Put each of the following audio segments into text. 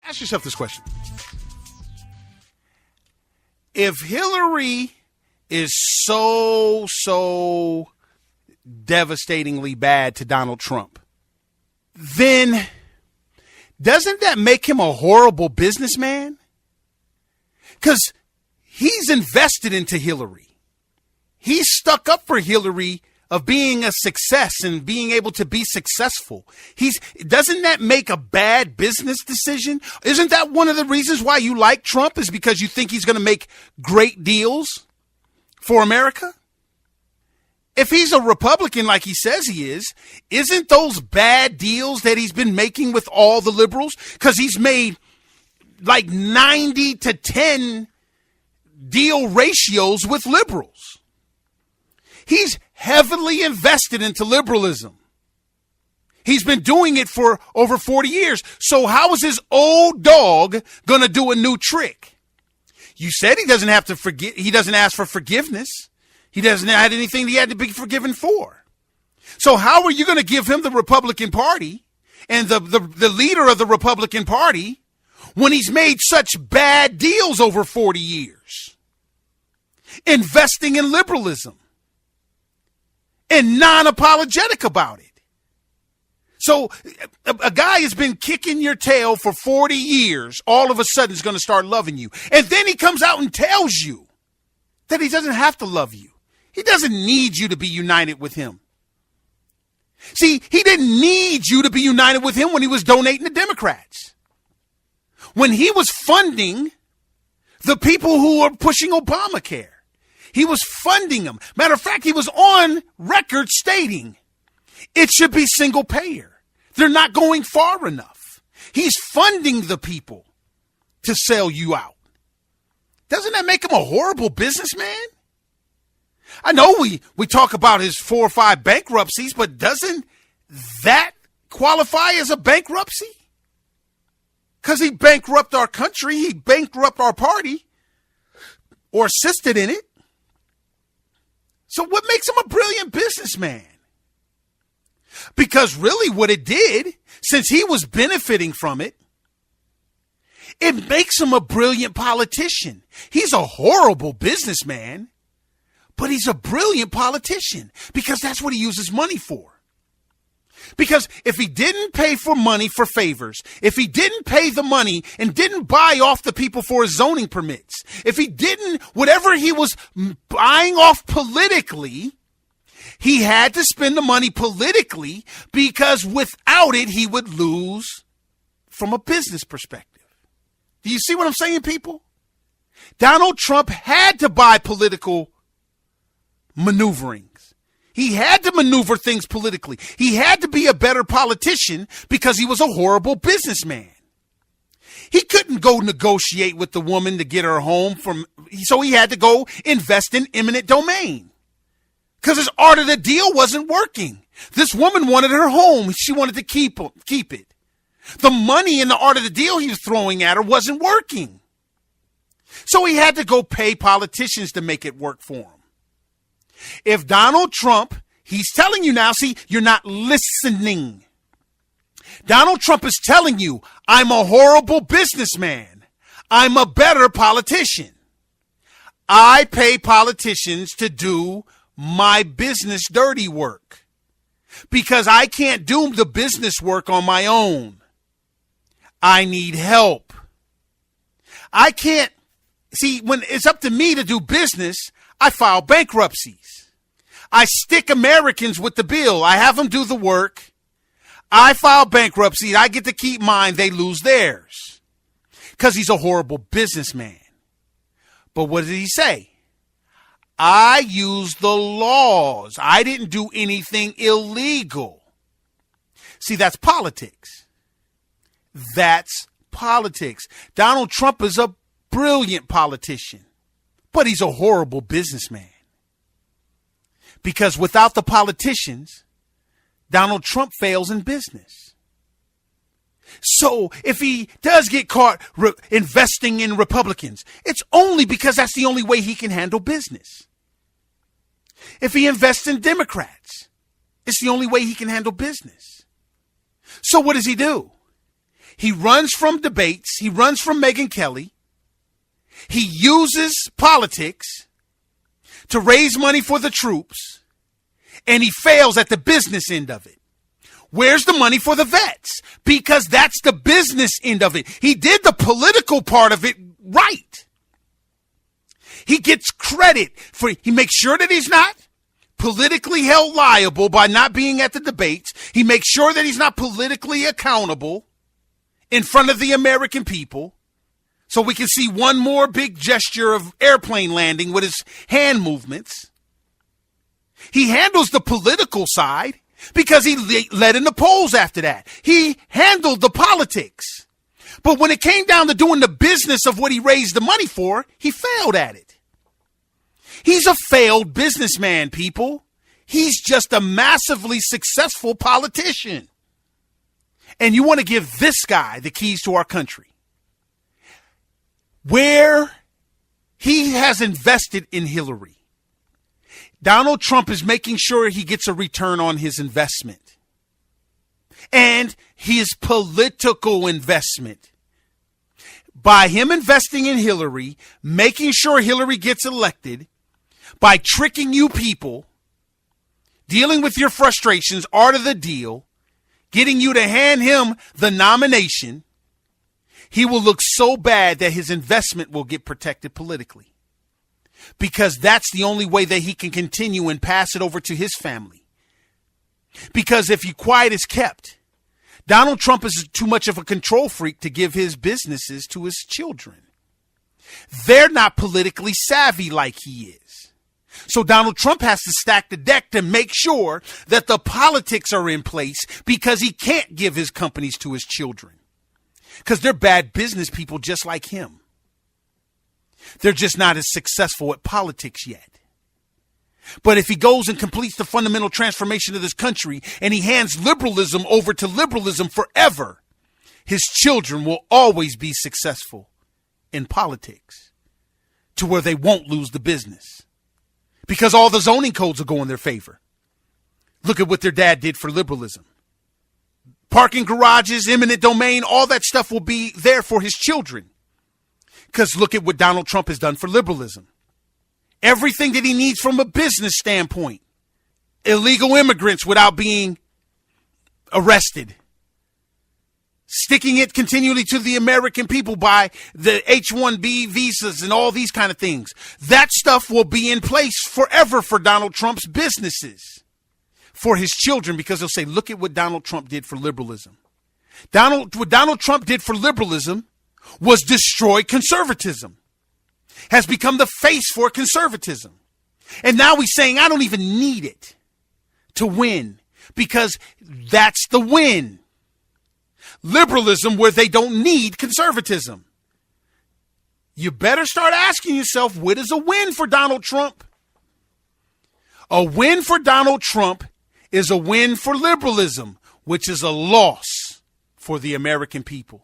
Ask yourself this question. If Hillary is so devastatingly bad to Donald Trump, then doesn't that make him a horrible businessman? Because he's invested into Hillary. He's stuck up for Hillary of being a success and being able to be successful. Doesn't that make a bad business decision? Isn't that one of the reasons why you like Trump, is because you think he's going to make great deals for America? If he's a Republican like he says he is, isn't those bad deals that he's been making with all the liberals? Because he's made like 90-10 deal ratios with liberals. He's heavily invested into liberalism. He's been doing it for over 40 years. So how is his old dog going to do a new trick? You said he doesn't have to forget. He doesn't ask for forgiveness. He doesn't have anything he had to be forgiven for. So how are you going to give him the Republican Party and the leader of the Republican Party when he's made such bad deals over 40 years? Investing in liberalism and non-apologetic about it. So a guy has been kicking your tail for 40 years, all of a sudden is going to start loving you. And then he comes out and tells you that he doesn't have to love you. He doesn't need you to be united with him. See, he didn't need you to be united with him when he was donating to Democrats. When he was funding the people who were pushing Obamacare. He was funding them. Matter of fact, he was on record stating it should be single payer. They're not going far enough. He's funding the people to sell you out. Doesn't that make him a horrible businessman? I know we talk about his 4 or 5 bankruptcies, but doesn't that qualify as a bankruptcy? Because he bankrupted our country. He bankrupted our party or assisted in it. So what makes him a brilliant businessman? Because really what it did, since he was benefiting from it, it makes him a brilliant politician. He's a horrible businessman, but he's a brilliant politician because that's what he uses money for. Because if he didn't pay for money for favors, if he didn't pay the money and didn't buy off the people for his zoning permits, if he didn't, whatever he was buying off politically, he had to spend the money politically because without it, he would lose from a business perspective. Do you see what I'm saying, people? Donald Trump had to buy political maneuverings. He had to maneuver things politically. He had to be a better politician because he was a horrible businessman. He couldn't go negotiate with the woman to get her home so he had to go invest in eminent domain because his art of the deal wasn't working. This woman wanted her home. She wanted to keep it. The money in the art of the deal he was throwing at her wasn't working. So he had to go pay politicians to make it work for him. If Donald Trump, he's telling you now, see, you're not listening. Donald Trump is telling you, I'm a horrible businessman. I'm a better politician. I pay politicians to do my business dirty work because I can't do the business work on my own. I need help. I can't, see, when it's up to me to do business, I file bankruptcies. I stick Americans with the bill. I have them do the work. I file bankruptcy. I get to keep mine. They lose theirs because he's a horrible businessman. But what did he say? I used the laws. I didn't do anything illegal. See, that's politics. That's politics. Donald Trump is a brilliant politician. But he's a horrible businessman. Because without the politicians, Donald Trump fails in business. So if he does get caught investing in Republicans, it's only because that's the only way he can handle business. If he invests in Democrats, it's the only way he can handle business. So what does he do? He runs from debates. He runs from Megyn Kelly. He uses politics to raise money for the troops, and he fails at the business end of it. Where's the money for the vets? Because that's the business end of it. He did the political part of it right. He gets credit for, he makes sure that he's not politically held liable by not being at the debates. He makes sure that he's not politically accountable in front of the American people. So we can see one more big gesture of airplane landing with his hand movements. He handles the political side because he led in the polls after that. He handled the politics. But when it came down to doing the business of what he raised the money for, he failed at it. He's a failed businessman, people. He's just a massively successful politician. And you want to give this guy the keys to our country, where he has invested in Hillary. Donald Trump is making sure he gets a return on his investment and his political investment. By him investing in Hillary, making sure Hillary gets elected, by tricking you people, dealing with your frustrations, art of the deal, getting you to hand him the nomination, he will look so bad that his investment will get protected politically. Because that's the only way that he can continue and pass it over to his family. Because if you quiet is kept, Donald Trump is too much of a control freak to give his businesses to his children. They're not politically savvy like he is. So Donald Trump has to stack the deck to make sure that the politics are in place because he can't give his companies to his children. Because they're bad business people just like him. They're just not as successful at politics yet. But if he goes and completes the fundamental transformation of this country and he hands liberalism over to liberalism forever, his children will always be successful in politics to where they won't lose the business. Because all the zoning codes will go in their favor. Look at what their dad did for liberalism. Parking garages, eminent domain, all that stuff will be there for his children. Because look at what Donald Trump has done for liberalism. Everything that he needs from a business standpoint. Illegal immigrants without being arrested. Sticking it continually to the American people by the H-1B visas and all these kind of things. That stuff will be in place forever for Donald Trump's businesses. For his children, because they'll say, look at what Donald Trump did for liberalism. What Donald Trump did for liberalism was destroy conservatism. Has become the face for conservatism. And now he's saying, I don't even need it to win because that's the win. Liberalism where they don't need conservatism. You better start asking yourself, what is a win for Donald Trump? A win for Donald Trump is a win for liberalism, which is a loss for the American people.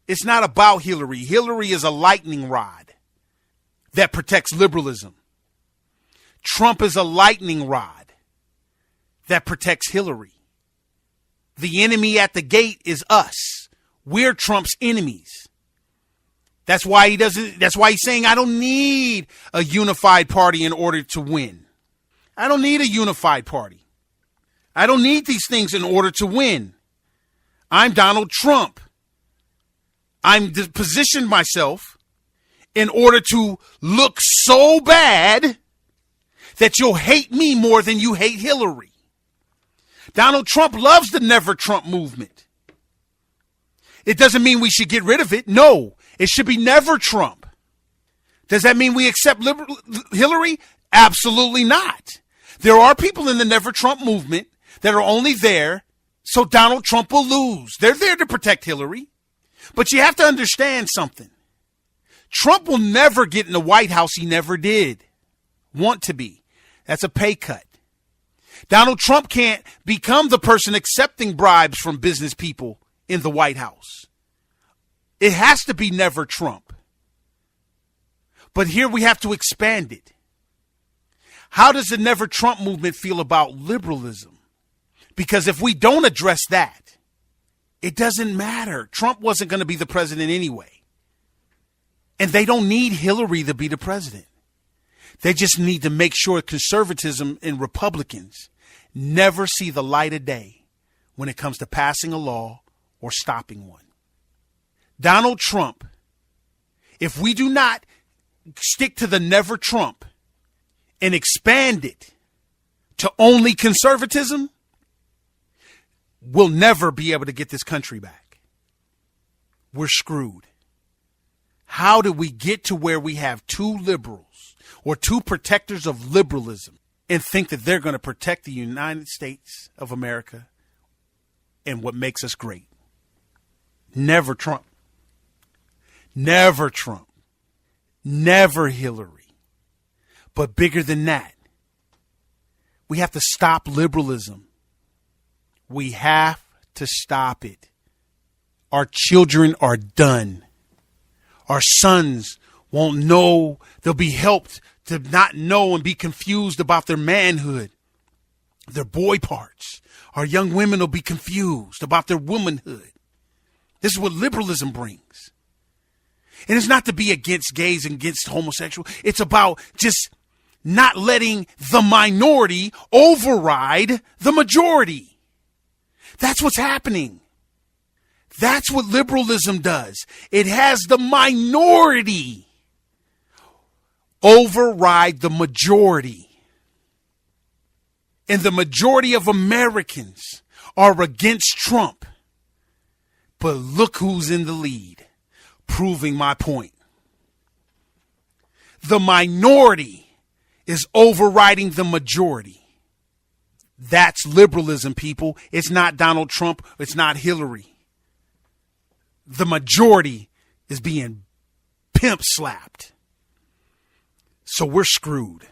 It's not about Hillary. Hillary is a lightning rod that protects liberalism. Trump is a lightning rod that protects Hillary. The enemy at the gate is us. We're Trump's enemies. That's why he's saying, I don't need a unified party in order to win. I don't need a unified party. I don't need these things in order to win. I'm Donald Trump. I'm positioned myself in order to look so bad that you'll hate me more than you hate Hillary. Donald Trump loves the Never Trump movement. It doesn't mean we should get rid of it. No, it should be Never Trump. Does that mean we accept Hillary? Absolutely not. There are people in the Never Trump movement that are only there so Donald Trump will lose. They're there to protect Hillary. But you have to understand something. Trump will never get in the White House. He never did want to be. That's a pay cut. Donald Trump can't become the person accepting bribes from business people in the White House. It has to be Never Trump. But here we have to expand it. How does the Never Trump movement feel about liberalism? Because if we don't address that, It doesn't matter. Trump wasn't going to be the president anyway. And they don't need Hillary to be the president. They just need to make sure conservatism and Republicans never see the light of day when it comes to passing a law or stopping one. Donald Trump, if we do not stick to the never Trump and expand it to only conservatism, we'll never be able to get this country back. We're screwed. How did we get to where we have two liberals or two protectors of liberalism and think that they're going to protect the United States of America and what makes us great? Never Trump. Never Trump. Never Hillary. But bigger than that, we have to stop liberalism. We have to stop it. Our children are done. Our sons won't know. They'll be helped to not know and be confused about their manhood, their boy parts. Our young women will be confused about their womanhood. This is what liberalism brings. And it's not to be against gays and against homosexual. It's about just not letting the minority override the majority. That's what's happening. That's what liberalism does. It has the minority override the majority. And the majority of Americans are against Trump. But look who's in the lead, proving my point. The minority is overriding the majority. That's liberalism, people. It's not Donald Trump. It's not Hillary. The majority is being pimp slapped. So we're screwed.